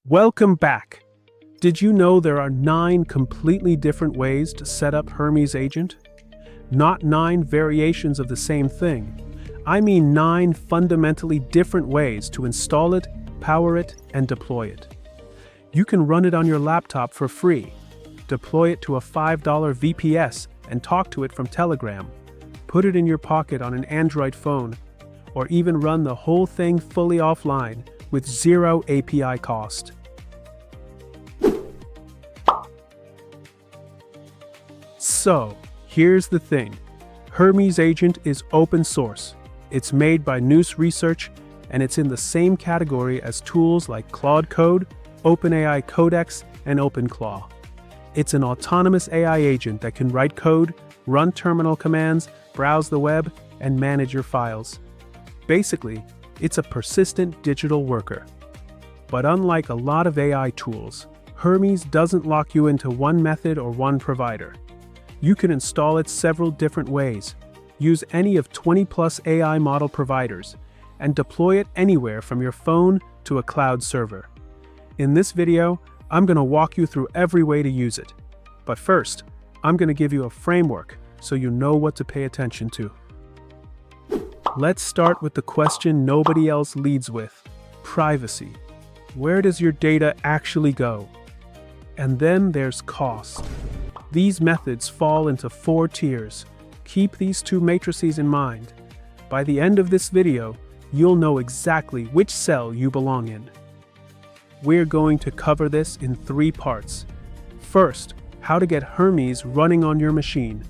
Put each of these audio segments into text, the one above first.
Welcome back. Did you know there are 9 completely different ways to set up Hermes Agent? Not 9 variations of the same thing. I mean 9 fundamentally different ways to install it, power it, and deploy it. You can run it on your laptop for free, deploy it to a $5 VPS and talk to it from Telegram, put it in your pocket on an Android phone, or even run the whole thing fully offline with zero API cost. So, here's the thing. Hermes Agent is open source. It's made by Nous Research, and it's in the same category as tools like Claude Code, OpenAI Codex, and OpenClaw. It's an autonomous AI agent that can write code, run terminal commands, browse the web, and manage your files. Basically, it's a persistent digital worker. But unlike a lot of AI tools, Hermes doesn't lock you into one method or one provider. You can install it several different ways, use any of 20+ AI model providers, and deploy it anywhere from your phone to a cloud server. In this video, I'm going to walk you through every way to use it. But first, I'm going to give you a framework so you know what to pay attention to. Let's start with the question nobody else leads with: privacy. Where does your data actually go? And then there's cost. These methods fall into 4 tiers. Keep these 2 matrices in mind. By the end of this video, you'll know exactly which cell you belong in. We're going to cover this in 3 parts. First, how to get Hermes running on your machine.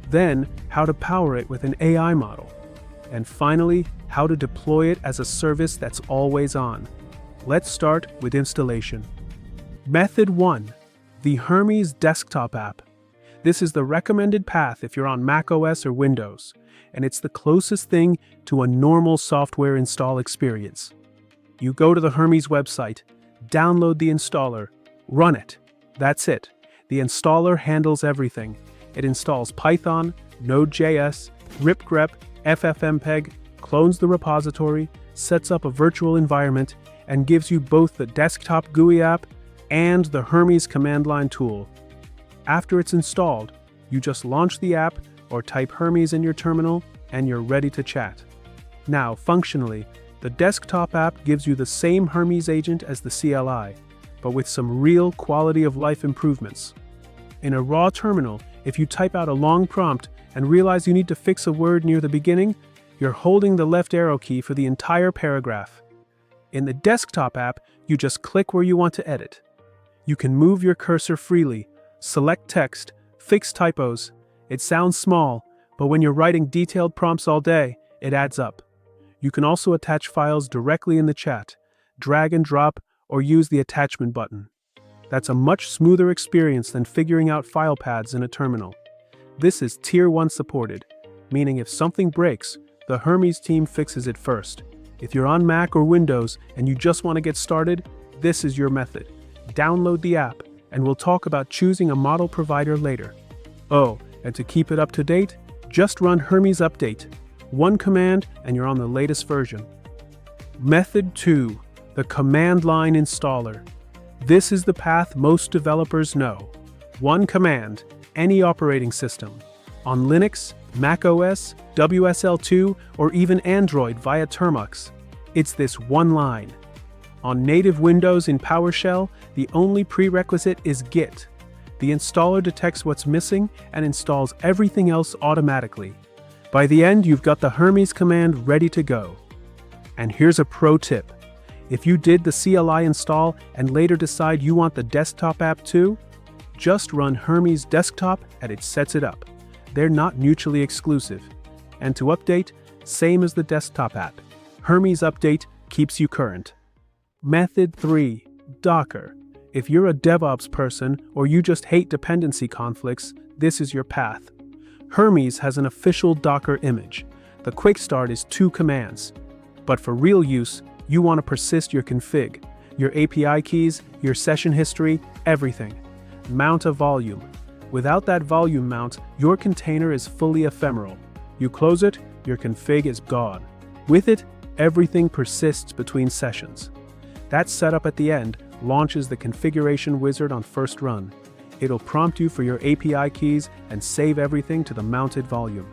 Then, how to power it with an AI model. And finally, how to deploy it as a service that's always on. Let's start with installation. Method 1. The Hermes desktop app. This is the recommended path if you're on macOS or Windows, and it's the closest thing to a normal software install experience. You go to the Hermes website, download the installer, run it. That's it. The installer handles everything. It installs Python, Node.js, ripgrep, FFmpeg, clones the repository, sets up a virtual environment, and gives you both the desktop GUI app and the Hermes command line tool. After it's installed, you just launch the app or type Hermes in your terminal and you're ready to chat. Now, functionally, the desktop app gives you the same Hermes agent as the CLI, but with some real quality of life improvements. In a raw terminal, if you type out a long prompt and realize you need to fix a word near the beginning, you're holding the left arrow key for the entire paragraph. In the desktop app, you just click where you want to edit. You can move your cursor freely, select text, fix typos. It sounds small, but when you're writing detailed prompts all day, it adds up. You can also attach files directly in the chat, drag and drop, or use the attachment button. That's a much smoother experience than figuring out file paths in a terminal. This is Tier 1 supported, meaning if something breaks, the Hermes team fixes it first. If you're on Mac or Windows and you just want to get started, this is your method. Download the app, and we'll talk about choosing a model provider later. Oh, and to keep it up to date, just run Hermes Update. 1 command and you're on the latest version. Method 2. The command line installer. This is the path most developers know. 1 command, any operating system. On Linux, macOS, WSL2, or even Android via Termux. It's this 1 line. On native Windows in PowerShell, the only prerequisite is Git. The installer detects what's missing and installs everything else automatically. By the end, you've got the Hermes command ready to go. And here's a pro tip. If you did the CLI install and later decide you want the desktop app too, just run Hermes desktop and it sets it up. They're not mutually exclusive. And to update, same as the desktop app. Hermes Update keeps you current. Method 3. Docker. If you're a DevOps person or you just hate dependency conflicts, this is your path. Hermes has an official Docker image. The quick start is 2 commands. But for real use, you want to persist your config, your API keys, your session history, everything. Mount a volume. Without that volume mount, your container is fully ephemeral. You close it, your config is gone. With it, everything persists between sessions. That setup at the end launches the configuration wizard on first run. It'll prompt you for your API keys and save everything to the mounted volume.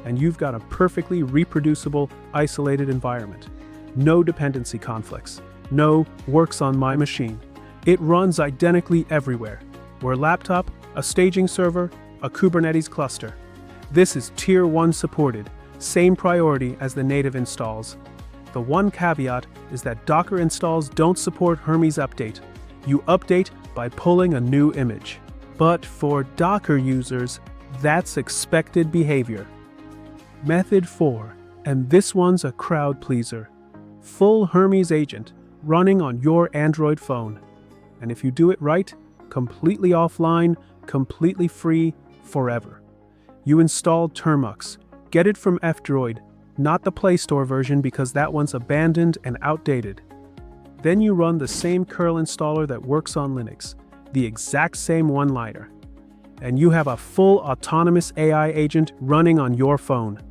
And you've got a perfectly reproducible, isolated environment. No dependency conflicts. No works on my machine. It runs identically everywhere. We're a laptop, a staging server, a Kubernetes cluster. This is Tier 1 supported, same priority as the native installs. The one caveat is that Docker installs don't support Hermes Update. You update by pulling a new image. But for Docker users, that's expected behavior. Method 4, and this one's a crowd pleaser. Full Hermes Agent running on your Android phone. And if you do it right, completely offline, completely free, forever. You install Termux. Get it from F-Droid, not the Play Store version because that one's abandoned and outdated. Then you run the same curl installer that works on Linux, the exact same one-liner. And you have a full autonomous AI agent running on your phone.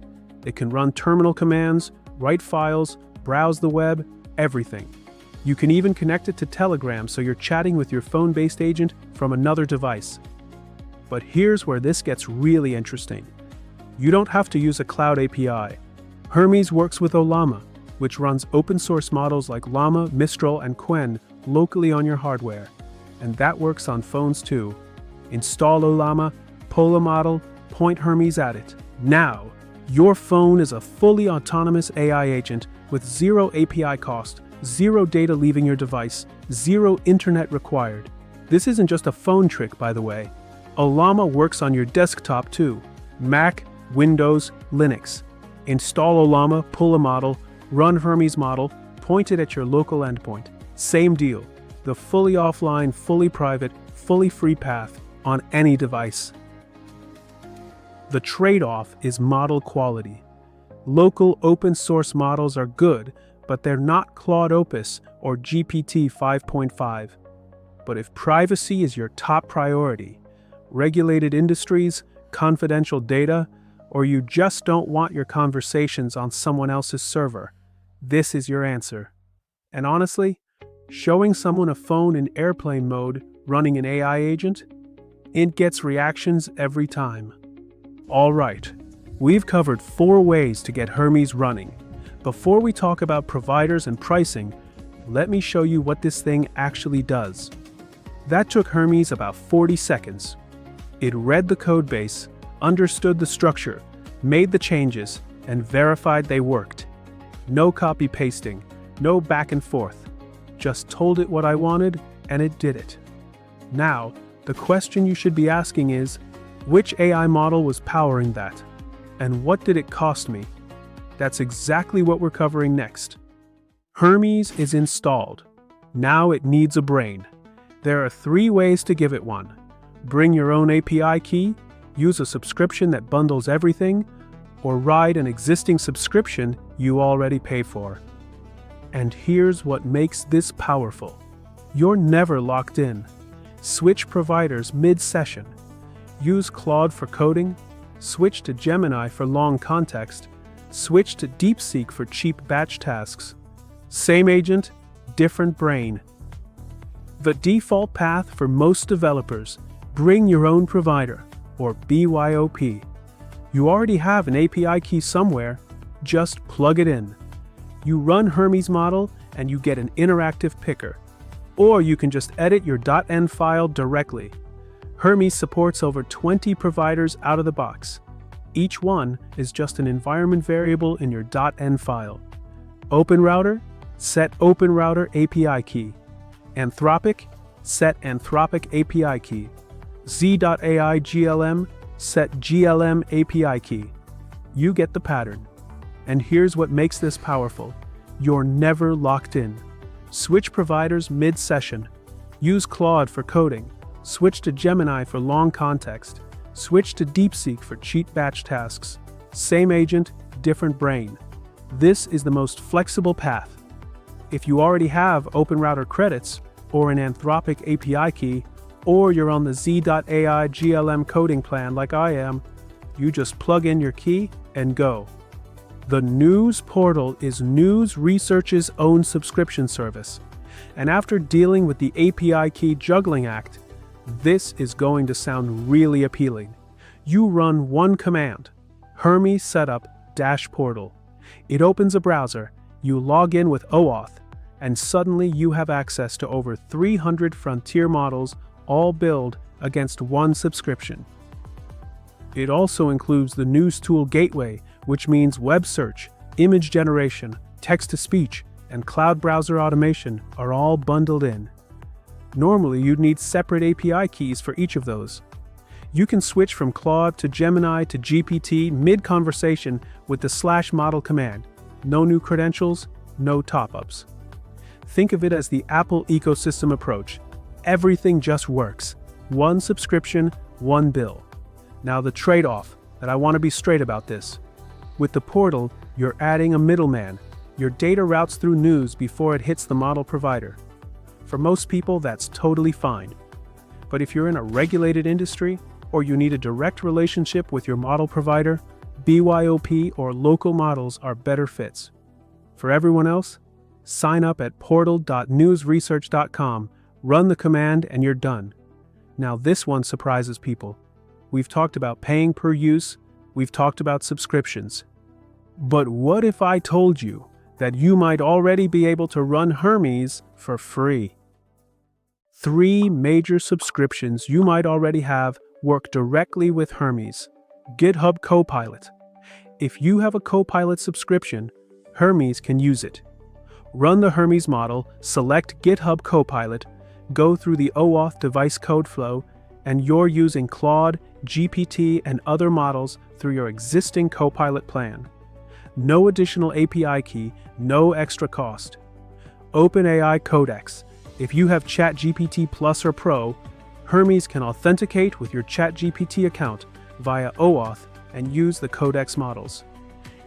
It can run terminal commands, write files, browse the web, everything. You can even connect it to Telegram so you're chatting with your phone-based agent from another device. But here's where this gets really interesting. You don't have to use a cloud API. Hermes works with Ollama, which runs open-source models like Llama, Mistral, and Qwen locally on your hardware. And that works on phones too. Install Ollama, pull a model, point Hermes at it. Now, your phone is a fully autonomous AI agent with zero API cost, zero data leaving your device, zero internet required. This isn't just a phone trick, by the way. Ollama works on your desktop too. Mac, Windows, Linux. Install Ollama, pull a model, run Hermes model, point it at your local endpoint. Same deal. The fully offline, fully private, fully free path on any device. The trade-off is model quality. Local open source models are good, but they're not Claude Opus or GPT 5.5. But if privacy is your top priority, regulated industries, confidential data, or you just don't want your conversations on someone else's server, this is your answer. And honestly, showing someone a phone in airplane mode running an AI agent, it gets reactions every time. All right, we've covered 4 ways to get Hermes running. Before we talk about providers and pricing, let me show you what this thing actually does. That took Hermes about 40 seconds. It read the codebase, understood the structure, made the changes, and verified they worked. No copy-pasting, no back and forth. Just told it what I wanted, and it did it. Now, the question you should be asking is, which AI model was powering that? And what did it cost me? That's exactly what we're covering next. Hermes is installed. Now it needs a brain. There are 3 ways to give it one. Bring your own API key, use a subscription that bundles everything, or ride an existing subscription you already pay for. And here's what makes this powerful. You're never locked in. Switch providers mid-session. Use Claude for coding, switch to Gemini for long context, switch to DeepSeek for cheap batch tasks. Same agent, different brain. The default path for most developers, bring your own provider, or BYOP. You already have an API key somewhere, just plug it in. You run Hermes model and you get an interactive picker. Or you can just edit your .env file directly. Hermes supports over 20 providers out of the box. Each one is just an environment variable in your .env file. OpenRouter, set OpenRouter API key. Anthropic, set Anthropic API key. Z.AI GLM, set GLM API key. You get the pattern. And here's what makes this powerful. You're never locked in. Switch providers mid-session. Use Claude for coding. Switch to Gemini for long context. Switch to DeepSeek for cheap batch tasks. Same agent, different brain. This is the most flexible path. If you already have OpenRouter credits, or an Anthropic API key, or you're on the Z.AI GLM coding plan like I am, you just plug in your key and go. The Nous portal is Nous Research's own subscription service. And after dealing with the API key juggling act, this is going to sound really appealing. You run one command, Hermes setup -portal. It opens a browser, you log in with OAuth, and suddenly you have access to over 300 frontier models, all billed against one subscription. It also includes the news tool gateway, which means web search, image generation, text-to-speech, and cloud browser automation are all bundled in. Normally, you'd need separate API keys for each of those. You can switch from Claude to Gemini to GPT mid-conversation with the /model command. No new credentials, no top-ups. Think of it as the Apple ecosystem approach. Everything just works. One subscription, one bill. Now the trade-off, that I want to be straight about this. With the portal, you're adding a middleman. Your data routes through news before it hits the model provider. For most people, that's totally fine. But if you're in a regulated industry, or you need a direct relationship with your model provider, BYOP or local models are better fits. For everyone else, sign up at portal.newsresearch.com, run the command, and you're done. Now this one surprises people. We've talked about paying per use, we've talked about subscriptions. But what if I told you that you might already be able to run Hermes for free? 3 major subscriptions you might already have work directly with Hermes. GitHub Copilot. If you have a Copilot subscription, Hermes can use it. Run the Hermes model, select GitHub Copilot, go through the OAuth device code flow, and you're using Claude, GPT, and other models through your existing Copilot plan. No additional API key, no extra cost. OpenAI Codex. If you have ChatGPT Plus or Pro, Hermes can authenticate with your ChatGPT account via OAuth and use the Codex models.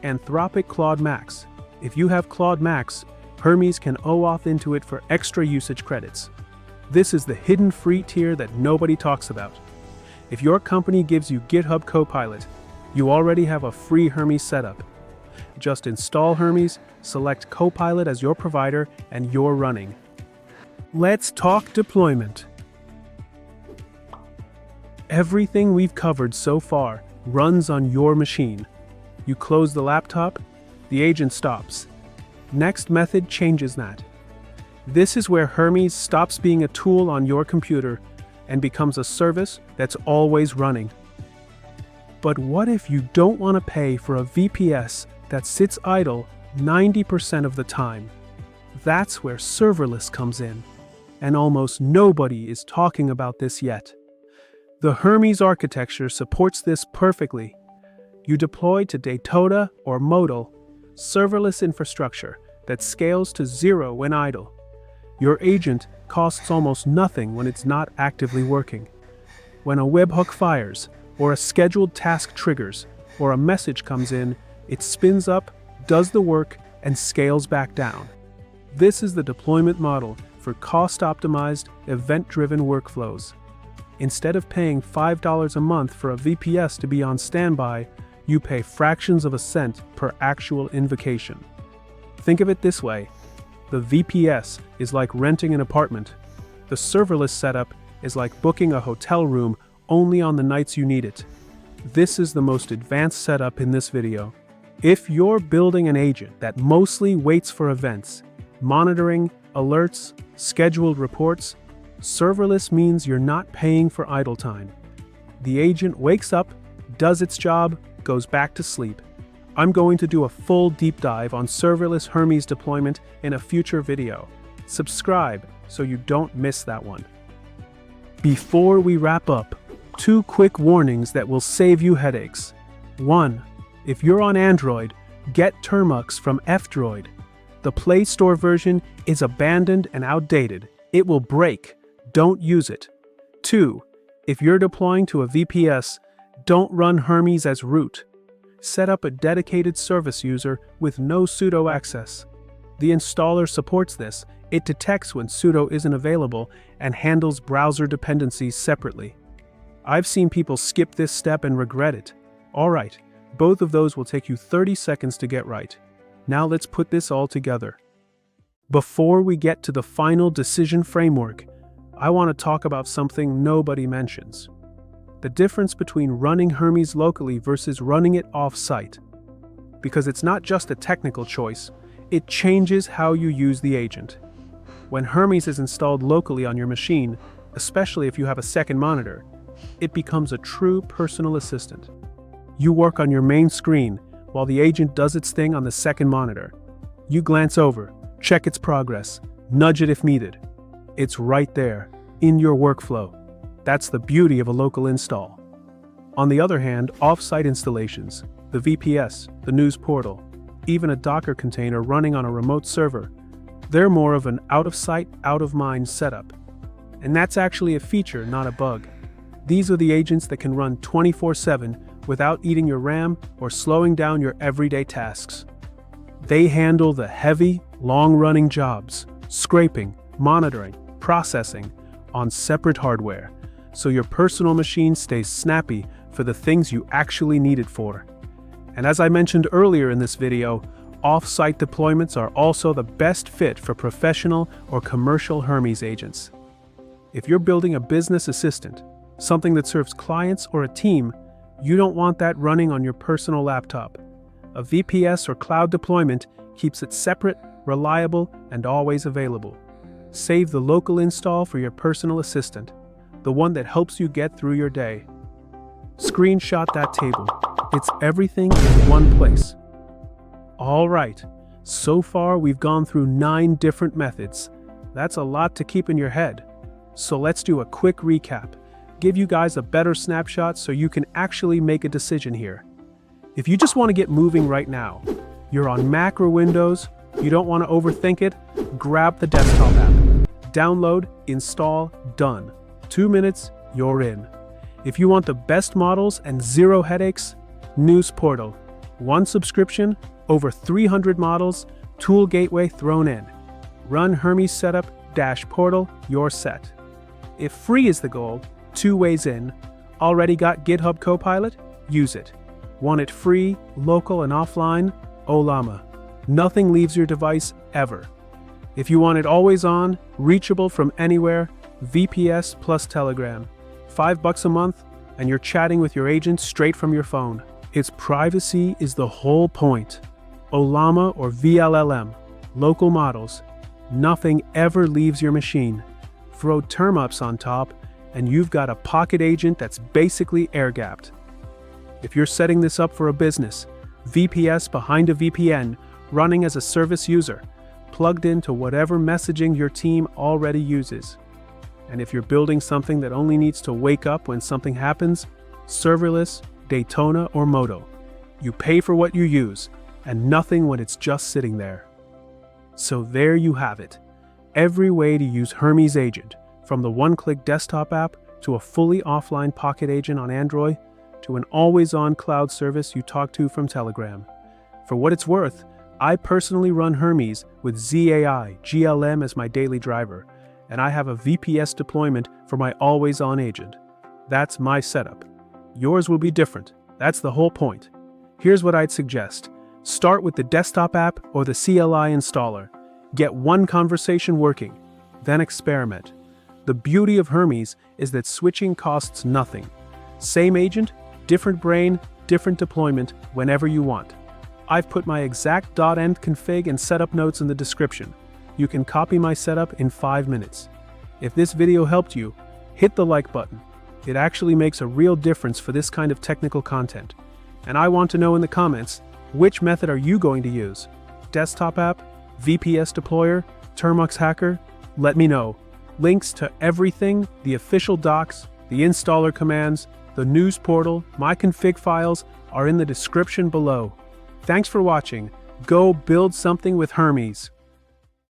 Anthropic Claude Max. If you have Claude Max, Hermes can OAuth into it for extra usage credits. This is the hidden free tier that nobody talks about. If your company gives you GitHub Copilot, you already have a free Hermes setup. Just install Hermes, select Copilot as your provider, and you're running. Let's talk deployment. Everything we've covered so far runs on your machine. You close the laptop, the agent stops. Next method changes that. This is where Hermes stops being a tool on your computer and becomes a service that's always running. But what if you don't want to pay for a VPS that sits idle 90% of the time? That's where serverless comes in, and almost nobody is talking about this yet. The Hermes architecture supports this perfectly. You deploy to Daytona or Modal, serverless infrastructure that scales to 0 when idle. Your agent costs almost nothing when it's not actively working. When a webhook fires, or a scheduled task triggers, or a message comes in, it spins up, does the work, and scales back down. This is the deployment model for cost-optimized, event-driven workflows. Instead of paying $5 a month for a VPS to be on standby, you pay fractions of a cent per actual invocation. Think of it this way. The VPS is like renting an apartment. The serverless setup is like booking a hotel room only on the nights you need it. This is the most advanced setup in this video. If you're building an agent that mostly waits for events, monitoring, alerts, scheduled reports, serverless means you're not paying for idle time. The agent wakes up, does its job, goes back to sleep. I'm going to do a full deep dive on serverless Hermes deployment in a future video. Subscribe so you don't miss that one. Before we wrap up, 2 quick warnings that will save you headaches. 1. If you're on Android, get Termux from F-Droid. The Play Store version is abandoned and outdated. It will break. Don't use it. 2. If you're deploying to a VPS, don't run Hermes as root. Set up a dedicated service user with no sudo access. The installer supports this. It detects when sudo isn't available and handles browser dependencies separately. I've seen people skip this step and regret it. Alright, both of those will take you 30 seconds to get right. Now let's put this all together. Before we get to the final decision framework, I want to talk about something nobody mentions. The difference between running Hermes locally versus running it off-site. Because it's not just a technical choice, it changes how you use the agent. When Hermes is installed locally on your machine, especially if you have a second monitor, it becomes a true personal assistant. You work on your main screen while the agent does its thing on the second monitor. You glance over, check its progress, nudge it if needed. It's right there, in your workflow. That's the beauty of a local install. On the other hand, off-site installations, the VPS, the news portal, even a Docker container running on a remote server, they're more of an out-of-sight, out-of-mind setup. And that's actually a feature, not a bug. These are the agents that can run 24/7 without eating your RAM or slowing down your everyday tasks. They handle the heavy, long-running jobs, scraping, monitoring, processing, on separate hardware, so your personal machine stays snappy for the things you actually need it for. And as I mentioned earlier in this video, off-site deployments are also the best fit for professional or commercial Hermes agents. If you're building a business assistant, something that serves clients or a team, you don't want that running on your personal laptop. A VPS or cloud deployment keeps it separate, reliable, and always available. Save the local install for your personal assistant, the one that helps you get through your day. Screenshot that table. It's everything in one place. All right, so far we've gone through 9 different methods. That's a lot to keep in your head. So let's do a quick recap. Give you guys a better snapshot so you can actually make a decision here. If you just want to get moving right now, you're on Mac or Windows, you don't want to overthink it, grab the desktop app. Download, install, done. 2 minutes, you're in. If you want the best models and 0 headaches, News Portal. 1 subscription, over 300 models, tool gateway thrown in. Run Hermes setup, portal, you're set. If free is the goal, 2 ways in. Already got GitHub Copilot? Use it. Want it free, local, and offline? Ollama. Nothing leaves your device ever. If you want it always on, reachable from anywhere, VPS plus Telegram. $5 a month, and you're chatting with your agent straight from your phone. Its privacy is the whole point. Ollama or VLLM, local models. Nothing ever leaves your machine. Throw Termux on top, and you've got a pocket agent that's basically air-gapped. If you're setting this up for a business, VPS behind a VPN, running as a service user, plugged into whatever messaging your team already uses. And if you're building something that only needs to wake up when something happens, Serverless, Daytona, or Modal. You pay for what you use, and nothing when it's just sitting there. So there you have it. Every way to use Hermes Agent, from the one-click desktop app to a fully offline pocket agent on Android, to an always-on cloud service you talk to from Telegram. For what it's worth, I personally run Hermes with ZAI GLM as my daily driver, and I have a VPS deployment for my always-on agent. That's my setup. Yours will be different. That's the whole point. Here's what I'd suggest. Start with the desktop app or the CLI installer. Get one conversation working, then experiment. The beauty of Hermes is that switching costs nothing. Same agent, different brain, different deployment, whenever you want. I've put my exact .env config and setup notes in the description. You can copy my setup in 5 minutes. If this video helped you, hit the like button. It actually makes a real difference for this kind of technical content. And I want to know in the comments, which method are you going to use? Desktop app? VPS deployer? Termux hacker? Let me know. Links to everything, the official docs, the installer commands, the news portal, my config files are in the description below. Thanks for watching. Go build something with Hermes.